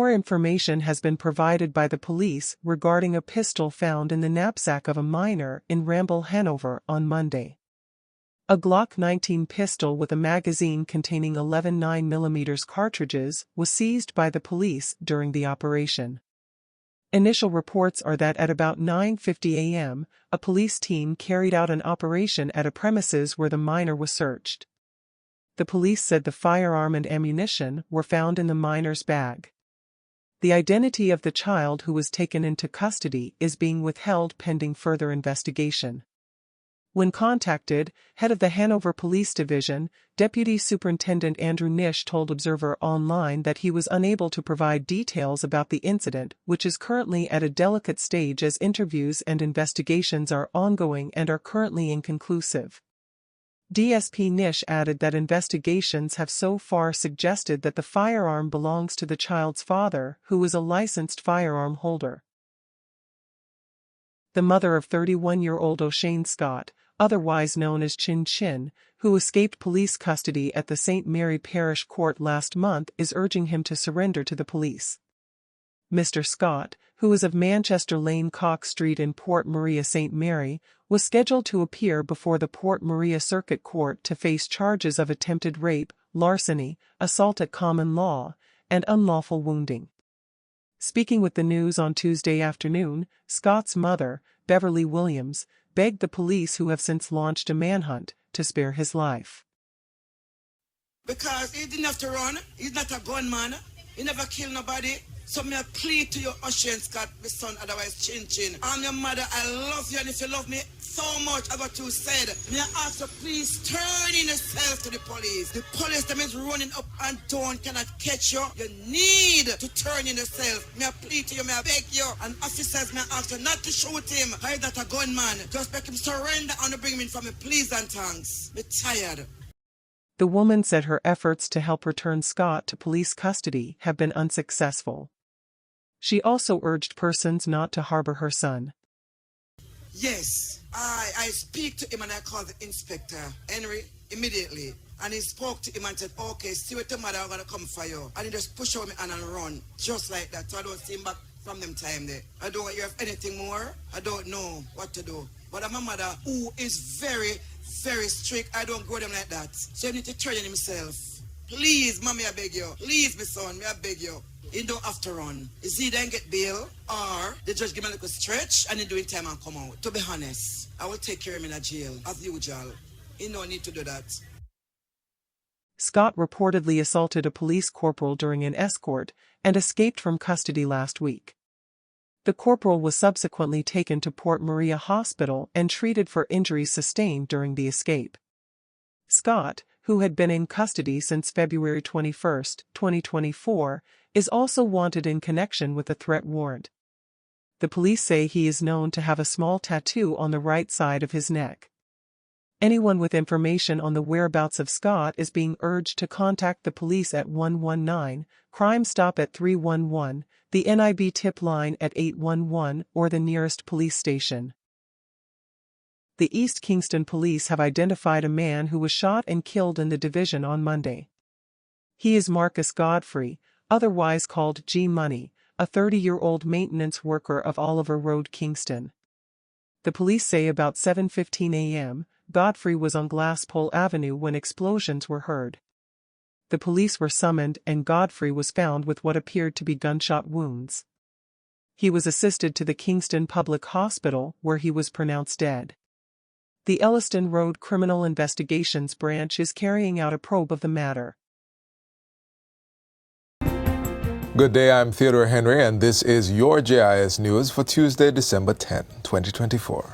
More information has been provided by the police regarding a pistol found in the knapsack of a minor in Ramble, Hanover, on Monday. A Glock 19 pistol with a magazine containing 11 9mm cartridges was seized by the police during the operation. Initial reports are that at about 9:50 a.m., a police team carried out an operation at a premises where the minor was searched. The police said the firearm and ammunition were found in the minor's bag. The identity of the child who was taken into custody is being withheld pending further investigation. When contacted, head of the Hanover Police Division, Deputy Superintendent Andrew Nish told Observer Online that he was unable to provide details about the incident, which is currently at a delicate stage as interviews and investigations are ongoing and are currently inconclusive. DSP Nish added that investigations have so far suggested that the firearm belongs to the child's father, who is a licensed firearm holder. The mother of 31-year-old O'Shane Scott, otherwise known as Chin Chin, who escaped police custody at the St. Mary Parish Court last month, is urging him to surrender to the police. Mr. Scott, who is of Manchester Lane Cox Street in Port Maria St. Mary, was scheduled to appear before the Port Maria Circuit Court to face charges of attempted rape, larceny, assault at common law, and unlawful wounding. Speaking with the news on Tuesday afternoon, Scott's mother, Beverly Williams, begged the police, who have since launched a manhunt, to spare his life. Because he didn't have to run, he's not a gunman, he never killed nobody. So me I plead to you, O'Shane Scott, my son, otherwise Chin Chin. I'm your mother, I love you, and if you love me so much, as what you said, me I ask you, please turn in yourself to the police. The police them is running up and down, cannot catch you. You need to turn in yourself. Me I plead to you, me I beg you. And officers, me I ask you not to shoot him. He's not a gunman. Just make him surrender and bring him in for me, please and thanks. Me tired. The woman said her efforts to help return Scott to police custody have been unsuccessful. She also urged persons not to harbor her son. Yes, I speak to him and I called the inspector, Henry, immediately. And he spoke to him and said, okay, see what your mother are going to come for you. And he just push out me and run, just like that. So I don't see him back from them time there. I don't hear anything more. I don't know what to do. But I'm a mother who is very, very strict. I don't go them like that. So you need to train himself. Please, mommy, I beg you. Please, my son, I beg you. He don't have to run. Is he then get bail, or they just give him a little stretch and he do it time and come out. To be honest, I will take care of him in a jail, as usual. He no need to do that. Scott reportedly assaulted a police corporal during an escort and escaped from custody last week. The corporal was subsequently taken to Port Maria Hospital and treated for injuries sustained during the escape. Scott, who had been in custody since February 21, 2024, is also wanted in connection with a threat warrant. The police say he is known to have a small tattoo on the right side of his neck. Anyone with information on the whereabouts of Scott is being urged to contact the police at 119, Crime Stop at 311, the NIB tip line at 811, or the nearest police station. The East Kingston police have identified a man who was shot and killed in the division on Monday. He is Marcus Godfrey, otherwise called G-Money, a 30-year-old maintenance worker of Oliver Road, Kingston. The police say about 7:15 a.m., Godfrey was on Glasspole Avenue when explosions were heard. The police were summoned and Godfrey was found with what appeared to be gunshot wounds. He was assisted to the Kingston Public Hospital, where he was pronounced dead. The Elliston Road Criminal Investigations Branch is carrying out a probe of the matter. Good day, I'm Theodore Henry, and this is your JIS News for Tuesday, December 10, 2024.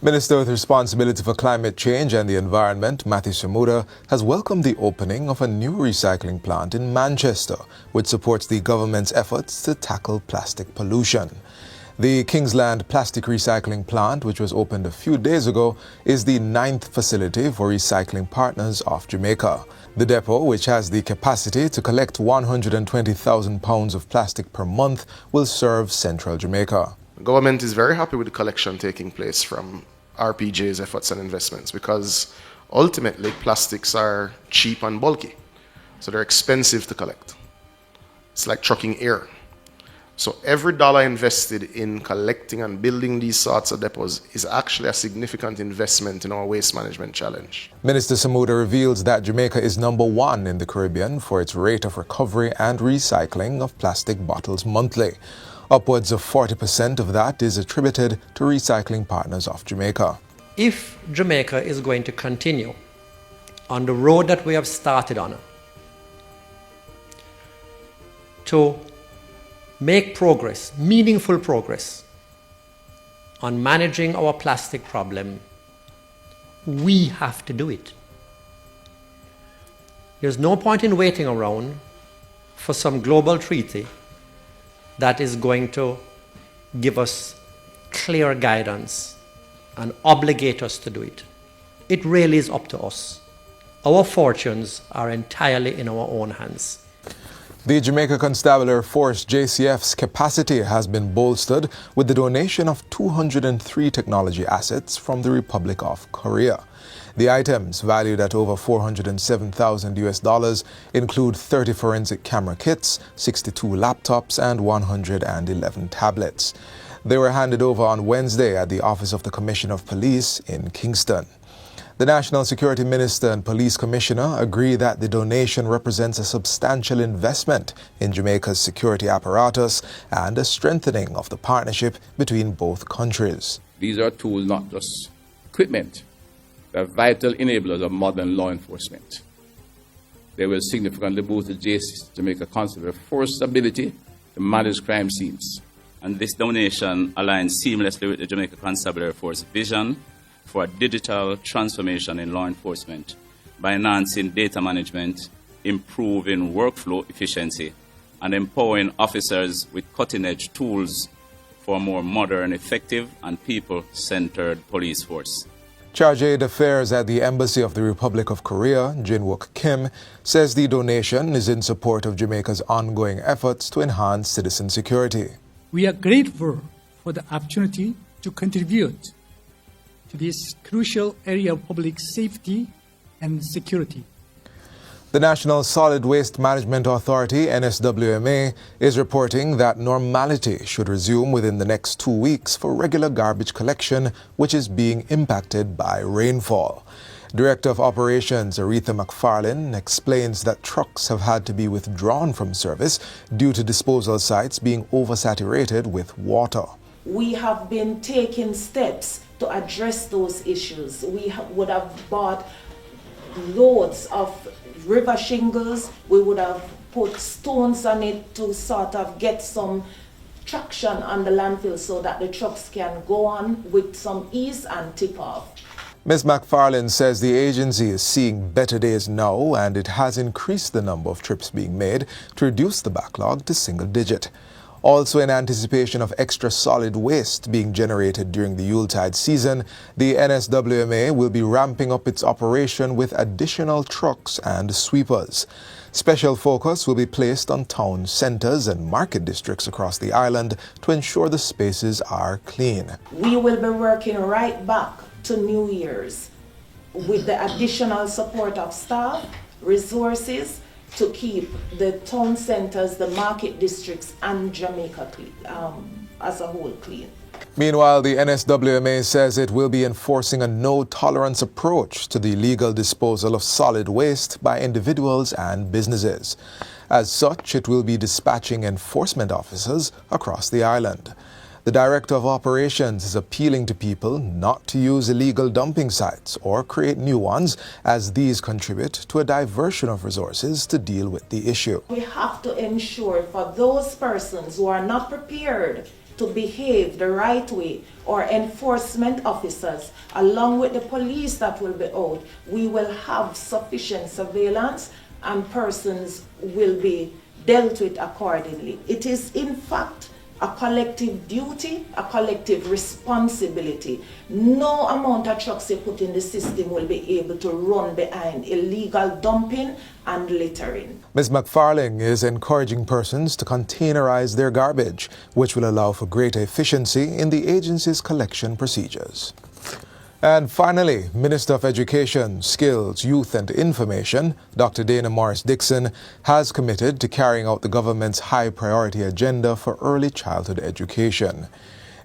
Minister with responsibility for climate change and the environment, Matthew Samuda, has welcomed the opening of a new recycling plant in Manchester, which supports the government's efforts to tackle plastic pollution. The Kingsland Plastic Recycling Plant, which was opened a few days ago, is the 9th facility for recycling partners of Jamaica. The depot, which has the capacity to collect 120,000 pounds of plastic per month, will serve central Jamaica. The government is very happy with the collection taking place from RPJ's efforts and investments, because ultimately plastics are cheap and bulky, so they're expensive to collect. It's like trucking air. So every dollar invested in collecting and building these sorts of depots is actually a significant investment in our waste management challenge. Minister Samuda reveals that Jamaica is #1 in the Caribbean for its rate of recovery and recycling of plastic bottles monthly. Upwards of 40% of that is attributed to recycling partners of Jamaica. If Jamaica is going to continue on the road that we have started on, to make progress, meaningful progress, on managing our plastic problem, we have to do it. There's no point in waiting around for some global treaty that is going to give us clear guidance and obligate us to do it. It really is up to us. Our fortunes are entirely in our own hands. The Jamaica Constabulary Force JCF's capacity has been bolstered with the donation of 203 technology assets from the Republic of Korea. The items, valued at over $407,000, include 30 forensic camera kits, 62 laptops, and 111 tablets. They were handed over on Wednesday at the Office of the Commissioner of Police in Kingston. The National Security Minister and Police Commissioner agree that the donation represents a substantial investment in Jamaica's security apparatus and a strengthening of the partnership between both countries. These are tools, not just equipment. They're vital enablers of modern law enforcement. They will significantly boost the Jamaica Constabulary Force's ability to manage crime scenes. And this donation aligns seamlessly with the Jamaica Constabulary Force vision for digital transformation in law enforcement by enhancing data management, improving workflow efficiency, and empowering officers with cutting-edge tools for a more modern, effective, and people-centered police force. Charge d'Affaires at the Embassy of the Republic of Korea, Jinwook Kim, says the donation is in support of Jamaica's ongoing efforts to enhance citizen security. We are grateful for the opportunity to contribute to this crucial area of public safety and security. The National Solid Waste Management Authority, NSWMA, is reporting that normality should resume within the next 2 weeks for regular garbage collection, which is being impacted by rainfall. Director of Operations Aretha McFarlane explains that trucks have had to be withdrawn from service due to disposal sites being oversaturated with water. We have been taking steps to address those issues. We would have bought loads of river shingles. We would have put stones on it to sort of get some traction on the landfill so that the trucks can go on with some ease and tip off. Ms. McFarlane says the agency is seeing better days now and it has increased the number of trips being made to reduce the backlog to single digit. Also, in anticipation of extra solid waste being generated during the Yuletide season, the NSWMA will be ramping up its operation with additional trucks and sweepers. Special focus will be placed on town centres and market districts across the island to ensure the spaces are clean. We will be working right back to New Year's with the additional support of staff, resources, to keep the town centres, the market districts, and Jamaica clean, as a whole clean. Meanwhile, the NSWMA says it will be enforcing a no-tolerance approach to the illegal disposal of solid waste by individuals and businesses. As such, it will be dispatching enforcement officers across the island. The Director of Operations is appealing to people not to use illegal dumping sites or create new ones, as these contribute to a diversion of resources to deal with the issue. We have to ensure for those persons who are not prepared to behave the right way, or enforcement officers, along with the police that will be out, we will have sufficient surveillance and persons will be dealt with accordingly. It is in fact a collective duty, a collective responsibility. No amount of trucks you put in the system will be able to run behind illegal dumping and littering. Ms. McFarlane is encouraging persons to containerize their garbage, which will allow for greater efficiency in the agency's collection procedures. And finally, Minister of Education, Skills, Youth and Information, Dr. Dana Morris-Dixon, has committed to carrying out the government's high-priority agenda for early childhood education.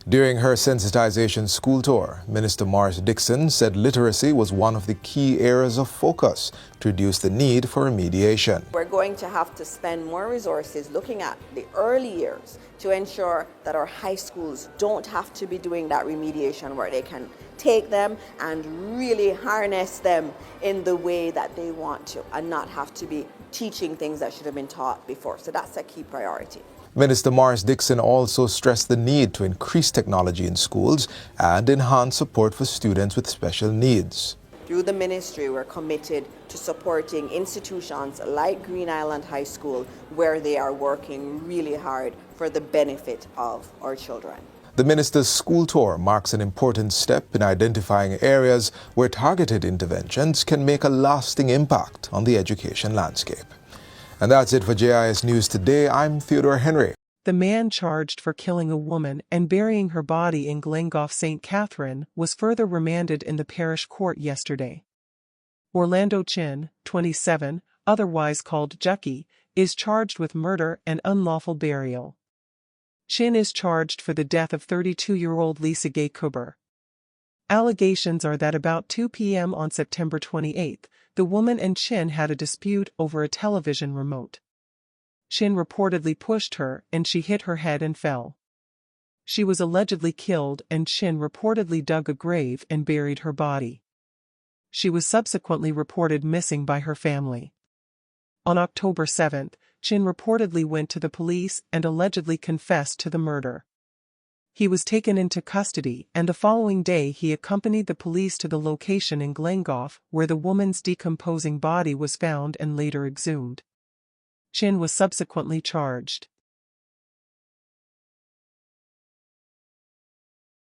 During her sensitization school tour, Minister Morris-Dixon said literacy was one of the key areas of focus to reduce the need for remediation. We're going to have to spend more resources looking at the early years to ensure that our high schools don't have to be doing that remediation work. They can take them and really harness them in the way that they want to and not have to be teaching things that should have been taught before. So that's a key priority. Minister Morris-Dixon also stressed the need to increase technology in schools and enhance support for students with special needs. Through the ministry, we're committed to supporting institutions like Green Island High School, where they are working really hard for the benefit of our children. The minister's school tour marks an important step in identifying areas where targeted interventions can make a lasting impact on the education landscape. And that's it for JIS News Today. I'm Theodore Henry. The man charged for killing a woman and burying her body in Glengoff St. Catherine was further remanded in the parish court yesterday. Orlando Chin, 27, otherwise called Jucky, is charged with murder and unlawful burial. Chin is charged for the death of 32-year-old Lisa Gay Kuber. Allegations are that about 2 p.m. on September 28, the woman and Chin had a dispute over a television remote. Chin reportedly pushed her and she hit her head and fell. She was allegedly killed and Chin reportedly dug a grave and buried her body. She was subsequently reported missing by her family. On October 7, Chin reportedly went to the police and allegedly confessed to the murder. He was taken into custody and the following day he accompanied the police to the location in Glengoff where the woman's decomposing body was found and later exhumed. Chin was subsequently charged.